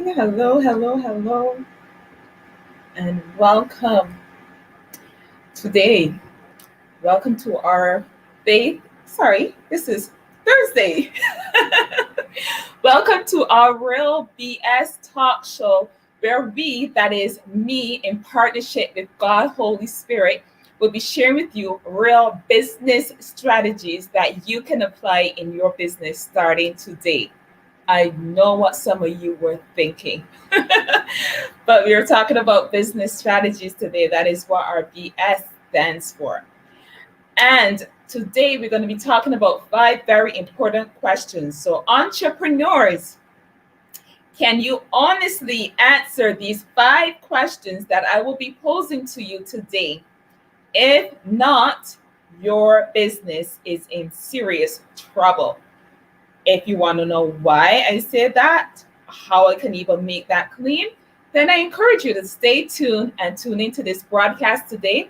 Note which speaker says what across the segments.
Speaker 1: Hello, hello, hello, and welcome today. Welcome to our faith. Sorry, this is Thursday. Welcome to our Real B.S talk show, where we, that is me, in partnership with God, Holy Spirit, will be sharing with you real business strategies that you can apply in your business starting today. I know what some of you were thinking. But we are talking about business strategies today. That is what our BS stands for. And today we're going to be talking about five very important questions. So, entrepreneurs, can you honestly answer these five questions that I will be posing to you today? If not, your business is in serious trouble. If you want to know why I say that, how I can even make that clean, then I encourage you to stay tuned and tune into this broadcast today.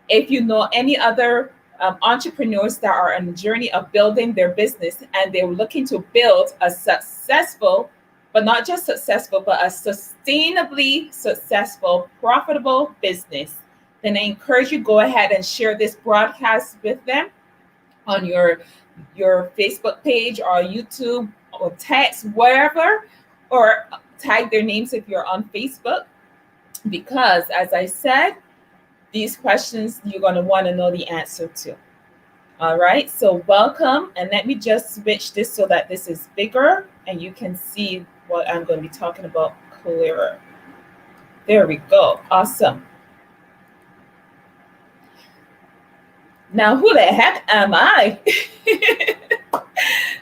Speaker 1: If you know any other entrepreneurs that are on a journey of building their business and they're looking to build a successful, but not just successful, but a sustainably successful, profitable business, then I encourage you go ahead and share this broadcast with them on your Facebook page or YouTube or text, wherever, or tag their names if you're on Facebook. Because, as I said, these questions you're going to want to know the answer to. All right, so welcome. And let me just switch this so that this is bigger and you can see what I'm going to be talking about clearer. There we go. Awesome. Now, who the heck am I?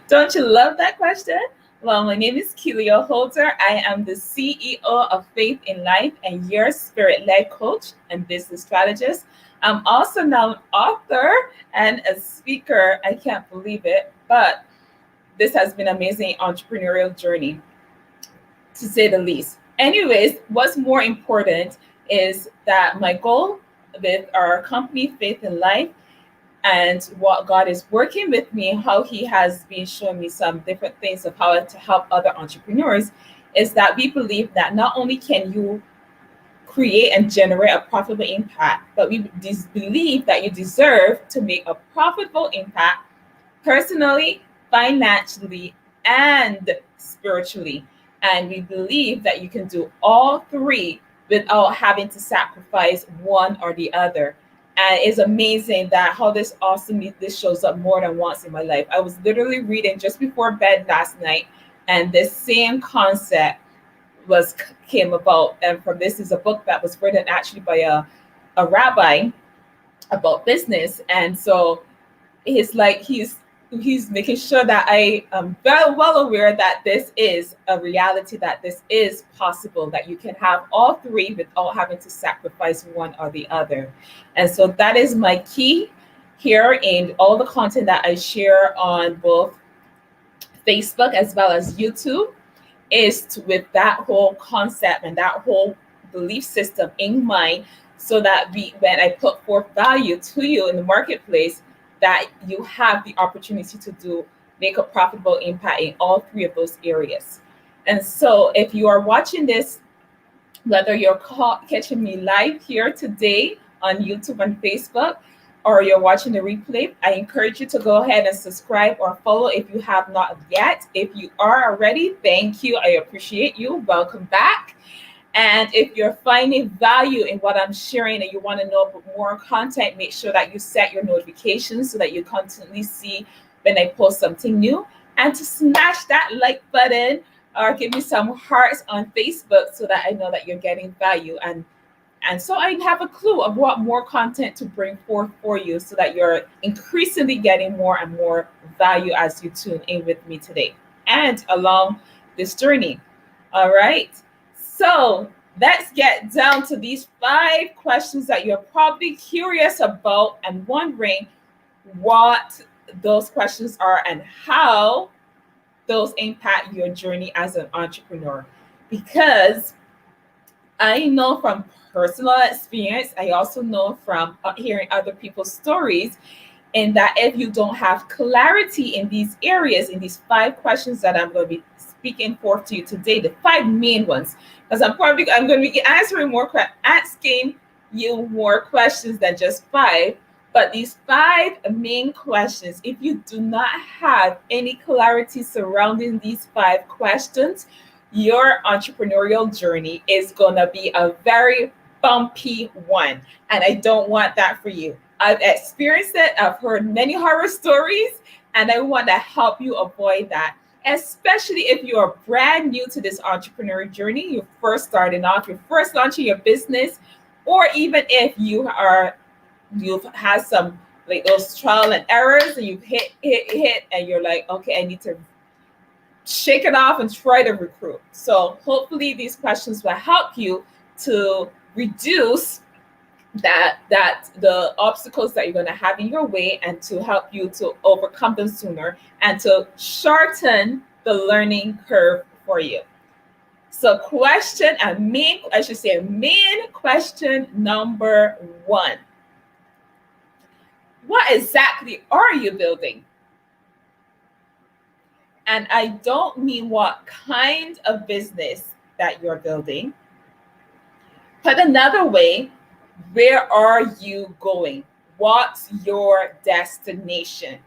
Speaker 1: Don't you love that question? Well, my name is Kileha Holder. I am the CEO of Faith in Life and your spirit-led coach and business strategist. I'm also now an author and a speaker. I can't believe it, but this has been an amazing entrepreneurial journey, to say the least. Anyways, what's more important is that my goal with our company, Faith in Life, and what God is working with me, how He has been showing me some different things of how to help other entrepreneurs, is that we believe that not only can you create and generate a profitable impact, but we believe that you deserve to make a profitable impact personally, financially, and spiritually. And we believe that you can do all three without having to sacrifice one or the other. And it's amazing that how this shows up more than once in my life. I was literally reading just before bed last night, and this same concept was came about. And from this is a book that was written actually by a rabbi about business. And so he's making sure that I am very well aware that this is a reality, that this is possible, that you can have all three without having to sacrifice one or the other. And so that is my key here in all the content that I share on both Facebook as well as YouTube, with that whole concept and that whole belief system in mind, so that when I put forth value to you in the marketplace, that you have the opportunity to make a profitable impact in all three of those areas. And so if you are watching this, whether you're catching me live here today on YouTube and Facebook, or you're watching the replay, I encourage you to go ahead and subscribe or follow if you have not yet. If you are already, thank you. I appreciate you. Welcome back. And if you're finding value in what I'm sharing and you want to know more content, make sure that you set your notifications so that you constantly see when I post something new. And to smash that like button or give me some hearts on Facebook so that I know that you're getting value. And so I have a clue of what more content to bring forth for you so that you're increasingly getting more and more value as you tune in with me today and along this journey. All right. So let's get down to these five questions that you're probably curious about and wondering what those questions are and how those impact your journey as an entrepreneur. Because I know from personal experience, I also know from hearing other people's stories, and that if you don't have clarity in these areas, in these five questions that I'm going to be speaking forth to you today, the 5 main ones, because I'm going to be answering asking you more questions than just 5. But these 5 main questions, if you do not have any clarity surrounding these 5 questions, your entrepreneurial journey is going to be a very bumpy one. And I don't want that for you. I've experienced it. I've heard many horror stories, and I want to help you avoid that. Especially if you're brand new to this entrepreneurial journey, you're first starting off, you're first launching your business, or even if you've had some like those trial and errors and you've hit, and you're like, okay, I need to shake it off and try to recruit. So hopefully these questions will help you to reduce that the obstacles that you're going to have in your way, and to help you to overcome them sooner, and to shorten the learning curve for you. So main question number 1. What exactly are you building? And I don't mean what kind of business that you're building. Put another way, where are you going? What's your destination?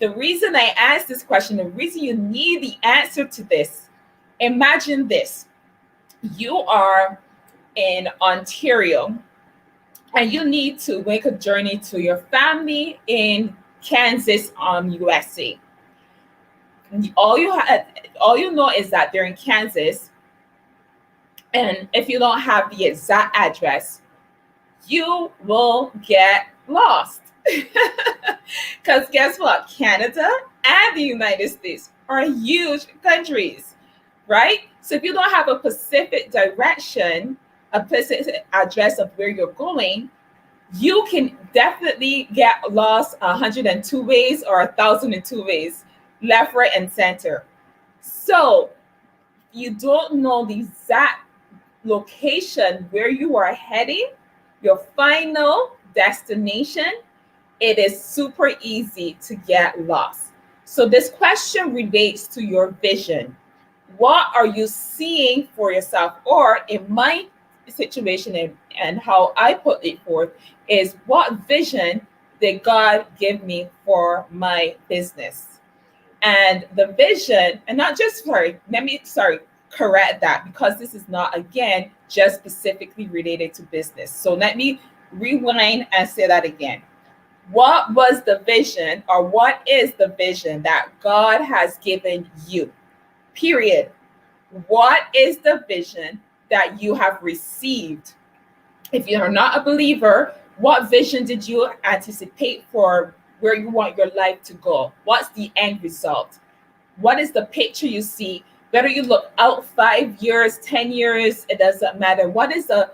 Speaker 1: The reason I asked this question, the reason you need the answer to this, imagine this. You are in Ontario and you need to make a journey to your family in Kansas, USA. All you know is that they're in Kansas. And if you don't have the exact address, you will get lost. Because guess what? Canada and the United States are huge countries, right? So if you don't have a specific direction, a specific address of where you're going, you can definitely get lost 102 ways or 1,002 ways, left, right, and center. So you don't know the exact location where you are heading, your final destination, it is super easy to get lost. So this question relates to your vision. What are you seeing for yourself? Or in my situation, and how I put it forth, is what vision did God give me for my business? And the vision, and not just, correct that, because this is not, again, just specifically related to business. So let me rewind and say that again. What was the vision, or what is the vision that God has given you? Period. What is the vision that you have received? If you are not a believer, what vision did you anticipate for where you want your life to go? What's the end result? What is the picture you see? Whether you look out 5 years, 10 years, it doesn't matter. What is the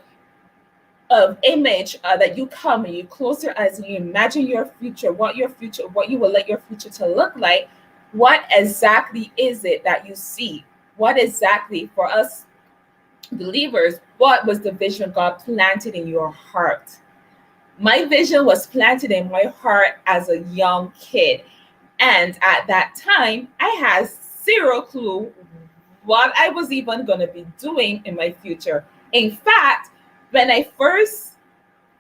Speaker 1: image that you come and you close your eyes and you imagine your future, what you will let your future to look like? What exactly is it that you see? What exactly, for us believers, what was the vision God planted in your heart? My vision was planted in my heart as a young kid. And at that time, I had zero clue what I was even going to be doing in my future. In fact, when I first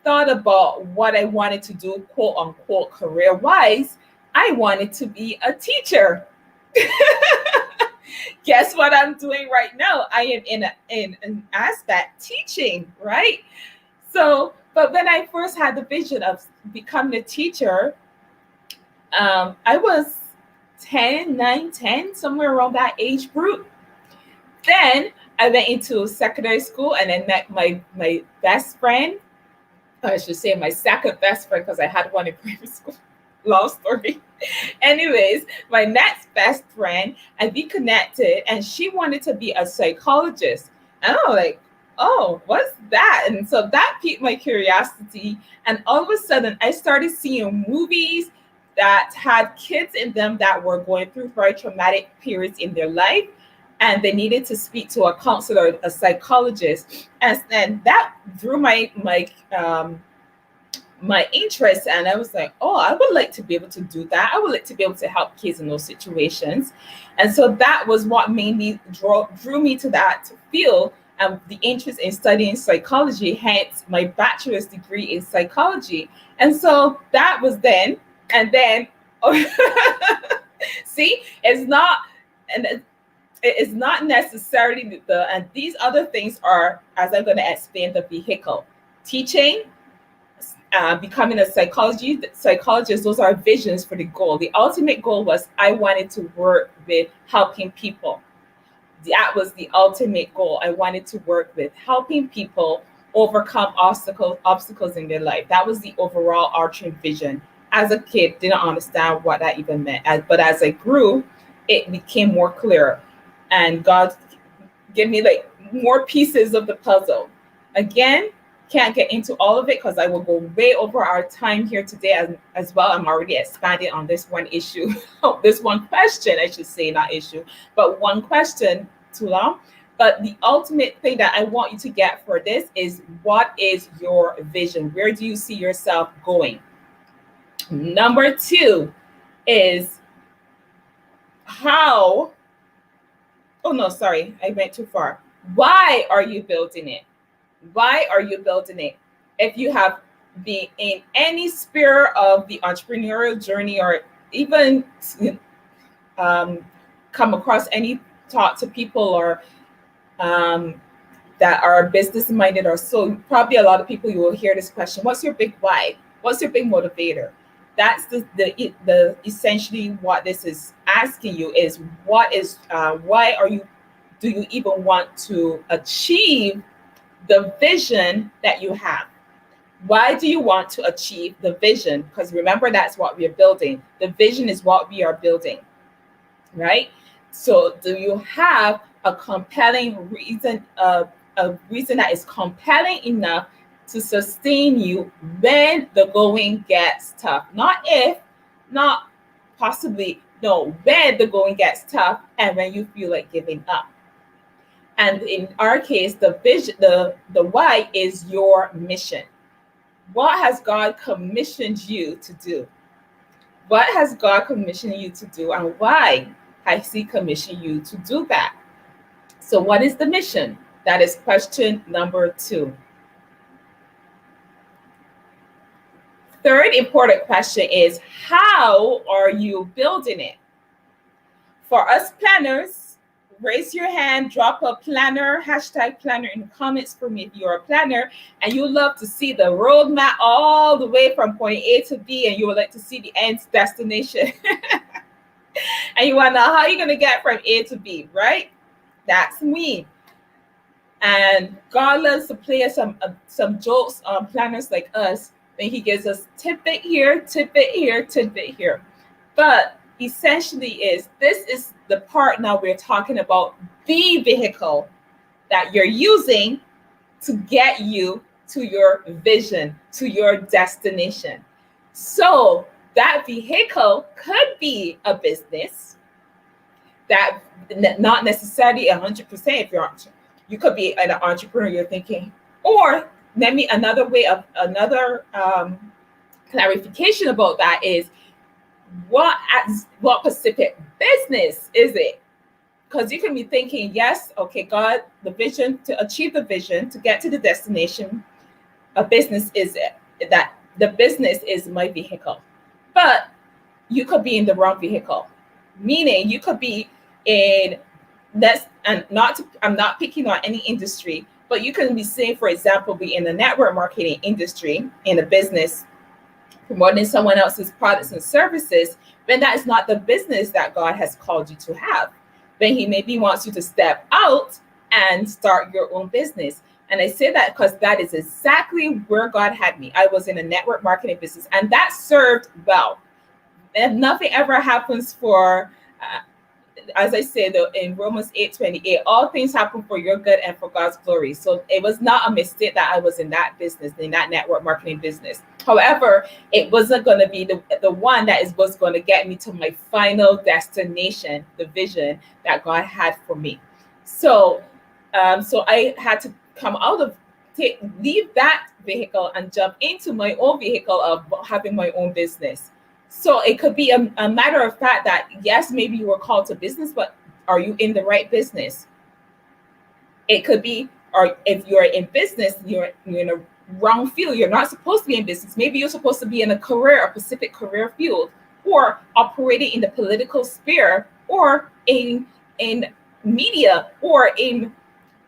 Speaker 1: thought about what I wanted to do, quote unquote, career wise, I wanted to be a teacher. Guess what I'm doing right now? I am in an aspect teaching, right? So, but when I first had the vision of becoming a teacher, I was 9, 10, somewhere around that age group. Then I went into secondary school and I met my best friend. I should say my second best friend, because I had one in primary school. Long story. Anyways, my next best friend, and we connected, and she wanted to be a psychologist. And I'm like, oh, what's that? And so that piqued my curiosity. And all of a sudden, I started seeing movies that had kids in them that were going through very traumatic periods in their life, and they needed to speak to a counselor, a psychologist. And that drew my my interest, and I was like, oh, I would like to be able to do that. I would like to be able to help kids in those situations. And so that was what made me drew me to that field, and the interest in studying psychology, hence my bachelor's degree in psychology. And so that was then. And then see, it's not, and it's not necessarily and these other things are, as I'm going to explain, the vehicle. Teaching, becoming a psychologist, those are visions for the goal. The ultimate goal was I wanted to work with helping people. That was the ultimate goal. I wanted to work with helping people overcome obstacles in their life. That was the overall arching vision. As a kid, didn't understand what that even meant. But as I grew, it became more clear. And God gave me like more pieces of the puzzle. Again, can't get into all of it because I will go way over our time here today as well. I'm already expanding on this one issue, this one question, I should say, not issue, but one question too long. But the ultimate thing that I want you to get for this is, what is your vision? Where do you see yourself going? Number 2 is how, oh no, sorry, I went too far. Why are you building it? Why are you building it? If you have been in any sphere of the entrepreneurial journey, or even come across any talk to people or that are business minded, or so, probably a lot of people, you will hear this question: what's your big why? What's your big motivator? That's the essentially what this is asking you is, what is why do you even want to achieve the vision that you have? Why do you want to achieve the vision? Because remember, that's what we are building. The vision is what we are building, right? So do you have a compelling reason, a reason that is compelling enough to sustain you when the going gets tough? Not if, not possibly, no, when the going gets tough and when you feel like giving up. And in our case, the vision, the why is your mission. What has God commissioned you to do? What has God commissioned you to do, and why has He commissioned you to do that? So what is the mission? That is question number 2. Third important question is, how are you building it? For us planners, raise your hand, drop a planner, #planner in the comments for me if you're a planner and you love to see the roadmap all the way from point A to B, and you would like to see the end destination. And you want to know how you're going to get from A to B, right? That's me. And God loves to play us some jokes on planners like us, when He gives us tidbit here, tidbit here, tidbit here. But essentially this is the part now we're talking about, the vehicle that you're using to get you to your vision, to your destination. So that vehicle could be a business, that not necessarily 100%. If you could be an entrepreneur, you're thinking, or maybe another clarification about that is, what specific business is it? Because you can be thinking, yes, okay, God, the vision, to achieve the vision, to get to the destination, a business is it, that the business is my vehicle. But you could be in the wrong vehicle, meaning you could be in I'm not picking on any industry, but you can be, say, for example, be in the network marketing industry, in a business promoting someone else's products and services, when that is not the business that God has called you to have. Then He maybe wants you to step out and start your own business. And I say that because that is exactly where God had me. I was in a network marketing business, and that served well. And nothing ever happens for, as I say, in Romans 8:28, all things happen for your good and for God's glory. So it was not a mistake that I was in that business, in that network marketing business. However, it wasn't going to be the one that was going to get me to my final destination, the vision that God had for me. So I had to come out of leave that vehicle and jump into my own vehicle of having my own business. So it could be a matter of fact that yes, maybe you were called to business, but are you in the right business? It could be, or if you're in business, you're in a wrong field. You're not supposed to be in business. Maybe you're supposed to be in a specific career field, or operating in the political sphere, or in media, or in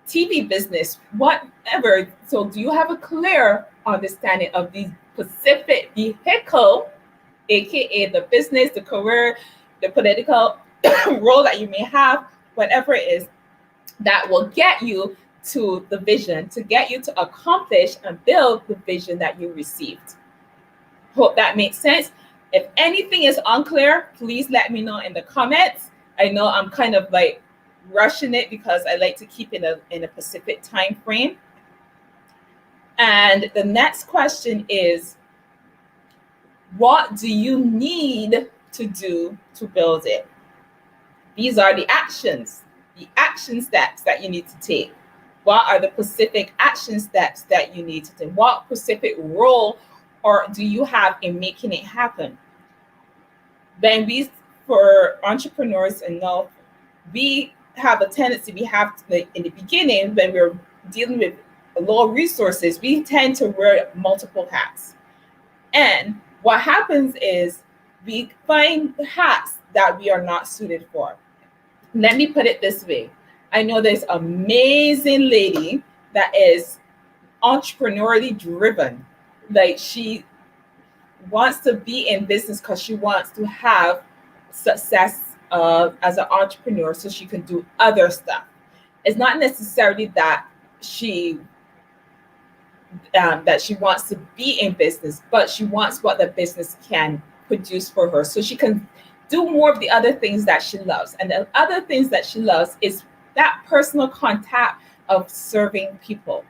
Speaker 1: TV business, whatever. So do you have a clear understanding of the specific vehicle, aka the business, the career, the political role that you may have, whatever it is, that will get you to the vision, to get you to accomplish and build the vision that you received? Hope that makes sense. If anything is unclear, please let me know in the comments. I know I'm kind of like rushing it because I like to keep in a specific time frame. And the next question is, what do you need to do to build it? These are the action steps that you need to take. What are the specific action steps that you need to take? What specific role or do you have in making it happen? Then for entrepreneurs, and now we have a tendency, in the beginning, when we're dealing with low resources, we tend to wear multiple hats. And what happens is we find hats that we are not suited for. Let me put it this way. I know there's an amazing lady that is entrepreneurially driven. Like, she wants to be in business because she wants to have success as an entrepreneur so she can do other stuff. It's not necessarily that she wants to be in business, but she wants what the business can produce for her so she can do more of the other things that she loves. And the other things that she loves is that personal contact of serving people.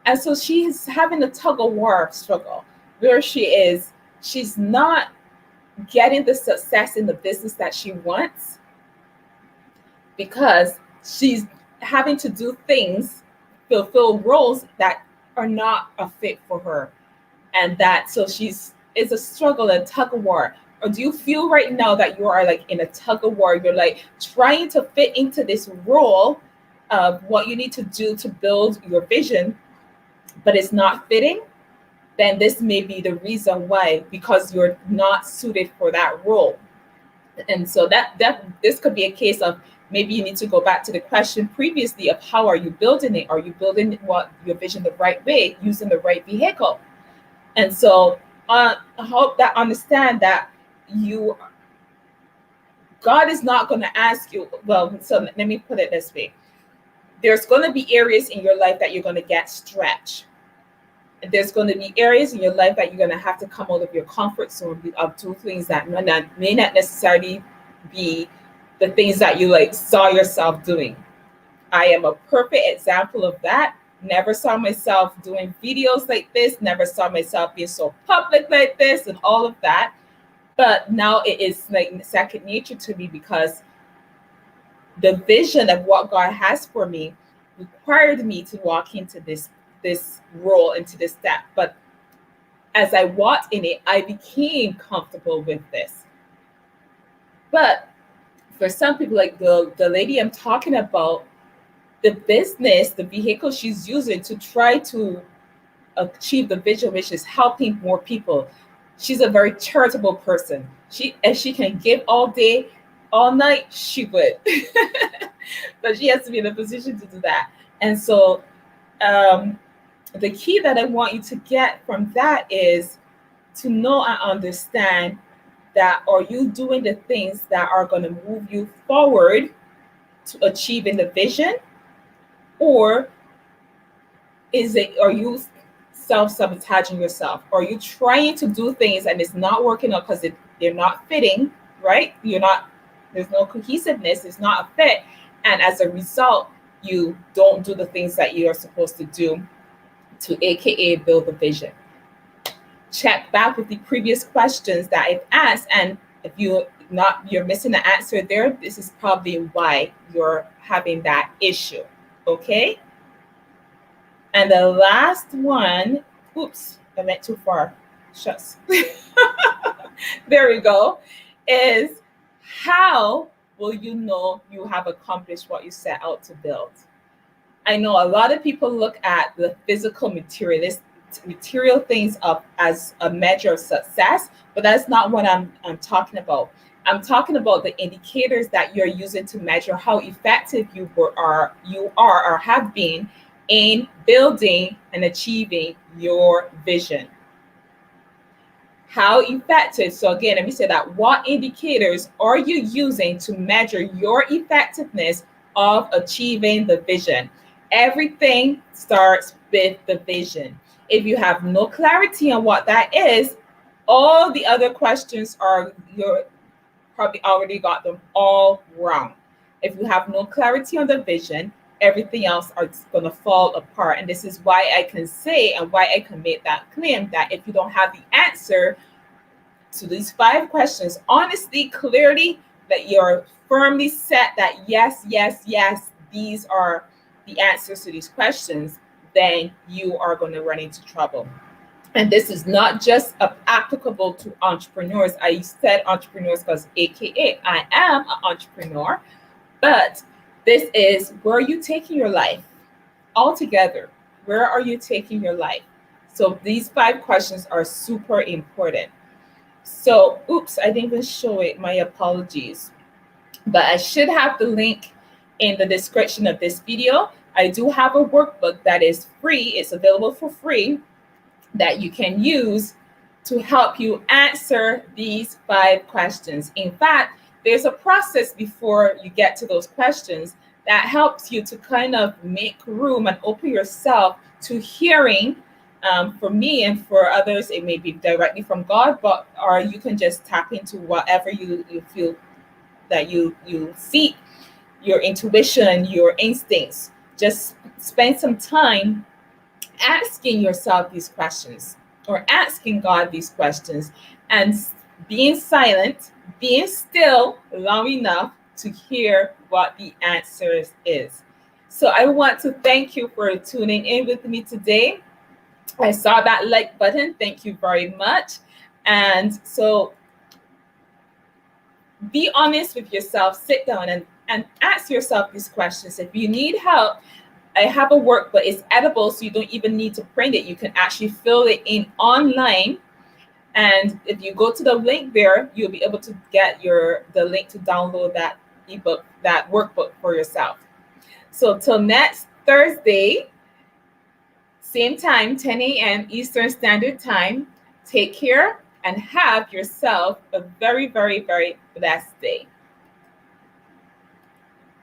Speaker 1: And so she's having a tug of war struggle where she's not getting the success in the business that she wants because she's having to do things, fulfill roles that are not a fit for her. And so it's a struggle, a tug of war. Or do you feel right now that you are like in a tug of war? You're like trying to fit into this role of what you need to do to build your vision, but it's not fitting? Then this may be the reason why, because you're not suited for that role. And so this could be a case of maybe you need to go back to the question previously of how are you building it? Are you building your vision the right way, using the right vehicle? And so I hope that understand that God is not going to ask you, well, so let me put it this way. There's going to be areas in your life that you're going to get stretched. There's going to be areas in your life that you're going to have to come out of your comfort zone of do things that may not necessarily be the things that you like saw yourself doing. I am a perfect example of that. Never saw myself doing videos like this, never saw myself being so public like this and all of that. But now it is like second nature to me because the vision of what God has for me required me to walk into this role, into this step. But as I walked in it, I became comfortable with this. But for some people, like the lady I'm talking about, the business, the vehicle she's using to try to achieve the vision, which is helping more people. She's a very charitable person. If she can give all day, all night, she would. But she has to be in a position to do that. And so the key that I want you to get from that is to know and understand that are you doing the things that are going to move you forward to achieving the vision, or are you self-sabotaging yourself? Are you trying to do things and it's not working out because they're not fitting, right? There's no cohesiveness, it's not a fit. And as a result, you don't do the things that you are supposed to do to AKA build the vision. Check back with the previous questions that I've asked. And if you're missing the answer there, this is probably why you're having that issue. Okay? And the last one, oops, I went too far. Shucks. There we go. Is how will you know you have accomplished what you set out to build? I know a lot of people look at the physical material things up as a measure of success, but that's not what I'm talking about. I'm talking about the indicators that you're using to measure how effective you are or have been in building and achieving your vision. How effective? So again, let me say that. What indicators are you using to measure your effectiveness of achieving the vision? Everything starts with the vision. If you have no clarity on what that is, all the other questions are you're probably already got them all wrong. If you have no clarity on the vision, everything else is going to fall apart. And this is why I can say and why I can make that claim that if you don't have the answer to these 5 questions honestly, clearly, that you're firmly set that yes, yes, yes, these are the answers to these questions, then you are going to run into trouble. And this is not just applicable to entrepreneurs. I said entrepreneurs because AKA I am an entrepreneur, but this is where are you taking your life altogether? Where are you taking your life? So these 5 questions are super important. So, oops, I didn't even show it. My apologies. But I should have the link in the description of this video. I do have a workbook that is free. It's available for free that you can use to help you answer these 5 questions. In fact, there's a process before you get to those questions that helps you to kind of make room and open yourself to hearing. For me and for others, it may be directly from God, but or you can just tap into whatever you feel that you seek, your intuition, your instincts. Just spend some time asking yourself these questions or asking God these questions and being silent, being still long enough to hear what the answers is. So I want to thank you for tuning in with me today. I saw that like button. Thank you very much. And so be honest with yourself. Sit down and ask yourself these questions. If you need help, I have a workbook. It's edible, so you don't even need to print it. You can actually fill it in online. And if you go to the link there, you'll be able to get the link to download that ebook, that workbook for yourself. So till next Thursday, same time, 10 a.m. Eastern Standard Time. Take care and have yourself a very, very, very blessed day.